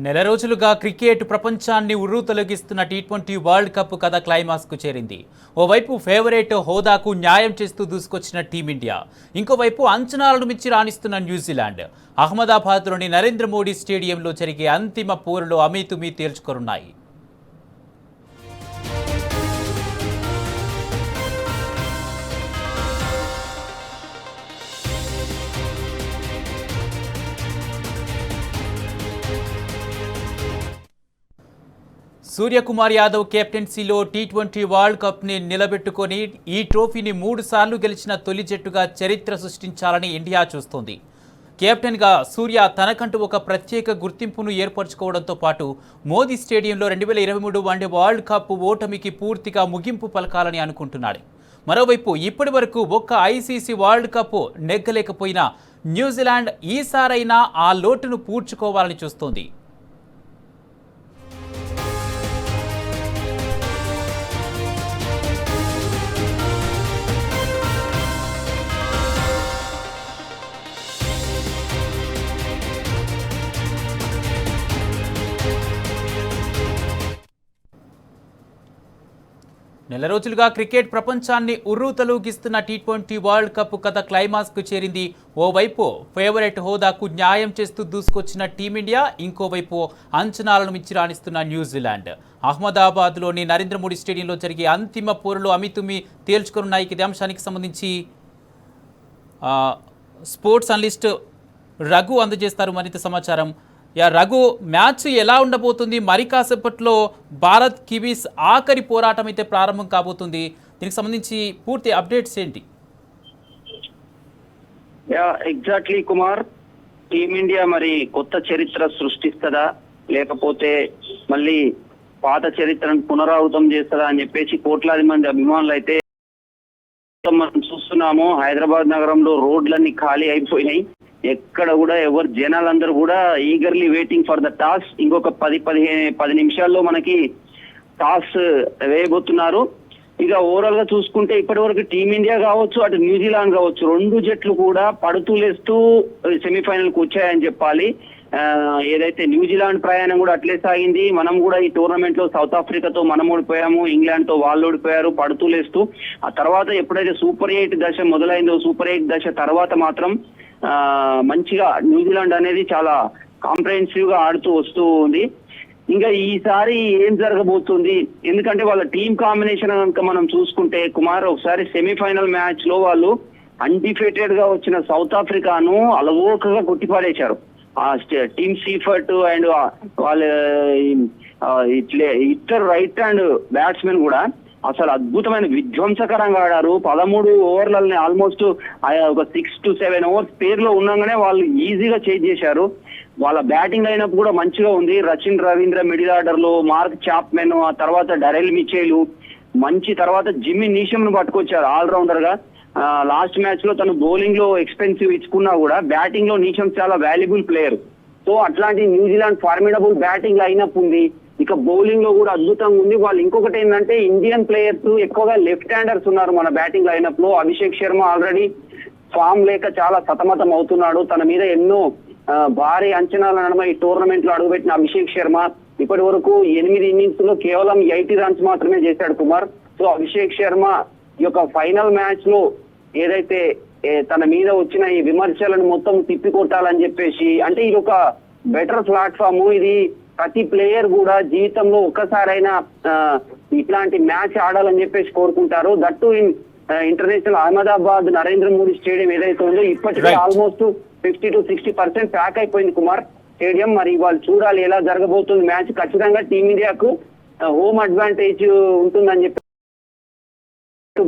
నెల రోజులుగా క్రికెట్ ప్రపంచాన్ని ఉర్రూతలొగిస్తున్న టీ20 వరల్డ్ కప్ కథ క్లైమాక్స్కు చేరింది. ఓవైపు ఫేవరెట్ హోదాకు న్యాయం చేస్తూ దూసుకొచ్చిన టీమిండియా, ఇంకోవైపు అంచనాలను మించి రాణిస్తున్న న్యూజిలాండ్ అహ్మదాబాద్లోని నరేంద్ర మోడీ స్టేడియంలో జరిగే అంతిమ పోరులో అమీతుమీ తేల్చుకోనున్నాయి. సూర్యకుమార్ యాదవ్ కెప్టెన్సీలో టీ20 వరల్డ్ కప్ని నిలబెట్టుకొని ఈ ట్రోఫీని 3 సార్లు గెలిచిన తొలి జట్టుగా చరిత్ర సృష్టించాలని ఇండియా చూస్తోంది. కెప్టెన్గా సూర్య తనకంటూ ఒక ప్రత్యేక గుర్తింపును ఏర్పరచుకోవడంతో పాటు మోదీ స్టేడియంలో 2023 వన్డే వరల్డ్ కప్ ఓటమికి పూర్తిగా ముగింపు పలకాలని అనుకుంటున్నాడు. మరోవైపు ఇప్పటి వరకు ఒక్క ఐసీసీ వరల్డ్ కప్ నెగ్గలేకపోయినా న్యూజిలాండ్ ఈసారైనా ఆ లోటును పూడ్చుకోవాలని చూస్తోంది. నెల రోజులుగా క్రికెట్ ప్రపంచాన్ని ఉర్రూతలూగిస్తున్న టీ20 వరల్డ్ కప్ కథ క్లైమాక్స్కు చేరింది. ఓవైపు ఫేవరెట్ హోదాకు న్యాయం చేస్తూ దూసుకొచ్చిన టీమిండియా, ఇంకోవైపు అంచనాలను మించి రాణిస్తున్న న్యూజిలాండ్ అహ్మదాబాద్లోని నరేంద్ర మోడీ స్టేడియంలో జరిగే అంతిమ పోరులో అమీతుమీ తేల్చుకున్నాయి. ఇదే అంశానికి సంబంధించి స్పోర్ట్స్ అనలిస్ట్ రఘు అందజేస్తారు మరింత సమాచారం. రఘు, మ్యాచ్ ఎలా ఉండబోతుంది? మరి కాసేపట్లో భారత్ కివీస్ ఆఖరి పోరాటం అయితే ప్రారంభం కాబోతుంది. దీనికి సంబంధించి పూర్తి అప్డేట్స్ ఏంటి? ఎగ్జాక్ట్లీ కుమార్, టీమిండియా మరి కొత్త చరిత్ర సృష్టిస్తుందా లేకపోతే మళ్ళీ పాత చరిత్రను పునరావృతం చేస్తుందా అని చెప్పేసి కోట్లాది మంది అభిమానులు అయితే మనం చూస్తున్నాము. హైదరాబాద్ నగరంలో రోడ్లన్నీ ఖాళీ అయిపోయినాయి. ఎక్కడ కూడా జనాలందరూ కూడా eagerly waiting for the toss. ఇంకొక 10 నిమిషాల్లో మనకి టాస్ వేయబోతున్నారు. ఇక ఓవరాల్ గా చూసుకుంటే ఇప్పటి వరకు టీమిండియా కావచ్చు, అటు న్యూజిలాండ్ కావచ్చు, 2 జట్లు కూడా పడుతూ లేస్తూ సెమీఫైనల్ కు వచ్చాయని చెప్పాలి. ఏదైతే న్యూజిలాండ్ ప్రయాణం కూడా అట్లే సాగింది. మనం కూడా ఈ టోర్నమెంట్ లో సౌత్ ఆఫ్రికాతో మనం ఓడిపోయాము, ఇంగ్లాండ్ తో వాళ్ళు ఓడిపోయారు పడుతూ లేస్తూ. ఆ తర్వాత ఎప్పుడైతే సూపర్ 8 దశ మొదలైందో, సూపర్ 8 దశ తర్వాత మాత్రం మంచిగా న్యూజిలాండ్ అనేది చాలా కాంప్రహెన్సివ్ గా ఆడుతూ వస్తూ ఉంది. ఇంకా ఈసారి ఏం జరగబోతుంది, ఎందుకంటే వాళ్ళ టీం కాంబినేషన్ కనుక మనం చూసుకుంటే కుమార్, ఒకసారి సెమీఫైనల్ మ్యాచ్ లో వాళ్ళు అన్డిఫీటెడ్ గా వచ్చిన సౌత్ ఆఫ్రికాను అలవోకగా కొట్టిపాడేశారు. ఆ టీమ్ సీఫర్ట్ అండ్ వాళ్ళ ఇద్దరు రైట్ హ్యాండ్ బ్యాట్స్మెన్ కూడా అసలు అద్భుతమైన విధ్వంసకరంగా ఆడారు. 13 ఓవర్లని ఆల్మోస్ట్ ఒక 6 to 7 ఓవర్స్ పేరులో ఉండగానే వాళ్ళు ఈజీగా చేజ్ చేశారు. వాళ్ళ బ్యాటింగ్ లైనప్ కూడా మంచిగా ఉంది. రచిన్ రవీంద్ర మిడిల్ ఆర్డర్ లో, మార్క్ చాప్మెన్, ఆ తర్వాత డరెల్ మిచెల్ మంచి, తర్వాత జిమ్మి నీషమ్ ను పట్టుకొచ్చారు ఆల్రౌండర్ గా. లాస్ట్ మ్యాచ్ లో తను బౌలింగ్ లో ఎక్స్పెన్సివ్ ఇచ్చుకున్నా కూడా బ్యాటింగ్ లో నీషమ్ చాలా వాల్యుబుల్ ప్లేయర్. సో అట్లాంటి న్యూజిలాండ్ ఫార్మిడబుల్ బ్యాటింగ్ లైనప్ ఉంది. ఇక బౌలింగ్ లో కూడా అద్భుతంగా ఉంది. వాళ్ళు ఇంకొకటి ఏంటంటే ఇండియన్ ప్లేయర్స్ ఎక్కువగా లెఫ్ట్ హ్యాండర్స్ ఉన్నారు మన బ్యాటింగ్ లైనప్ లో. అభిషేక్ శర్మ ఆల్రెడీ ఫామ్ లేక చాలా సతమతం అవుతున్నాడు. తన మీద ఎన్నో భారీ అంచనాల నడుమ ఈ టోర్నమెంట్ లో అడుగుపెట్టిన అభిషేక్ శర్మ ఇప్పటి వరకు 8 ఇన్నింగ్స్ లో కేవలం 80 రన్స్ మాత్రమే చేశాడు కుమార్. సో అభిషేక్ శర్మ ఈ యొక్క ఫైనల్ మ్యాచ్ లో ఏదైతే తన మీద వచ్చిన ఈ విమర్శలను మొత్తం తిప్పికొట్టాలని చెప్పేసి, అంటే ఇది ఒక బెటర్ ప్లాట్ఫామ్. ఇది ప్రతి ప్లేయర్ కూడా జీవితంలో ఒక్కసారైనా ఇట్లాంటి మ్యాచ్ ఆడాలని చెప్పేసి కోరుకుంటారు. That in international Ahmedabad Narendra Modi stadium ఏదైతే ఉందో ఇప్పటికే ఆల్మోస్ట్ 50 to 60% ప్యాక్ అయిపోయింది కుమార్ స్టేడియం. మరి వాళ్ళు చూడాలి ఎలా జరగబోతుంది మ్యాచ్. ఖచ్చితంగా టీమిండియాకు హోమ్ అడ్వాంటేజ్ ఉంటుందని చెప్పి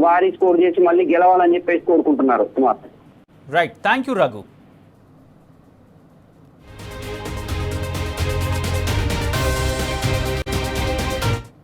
భారీ స్కోర్ చేసి మళ్ళీ గెలవాలని చెప్పేసి కోరుకుంటున్నారు Kumar. Right, thank you Raghu.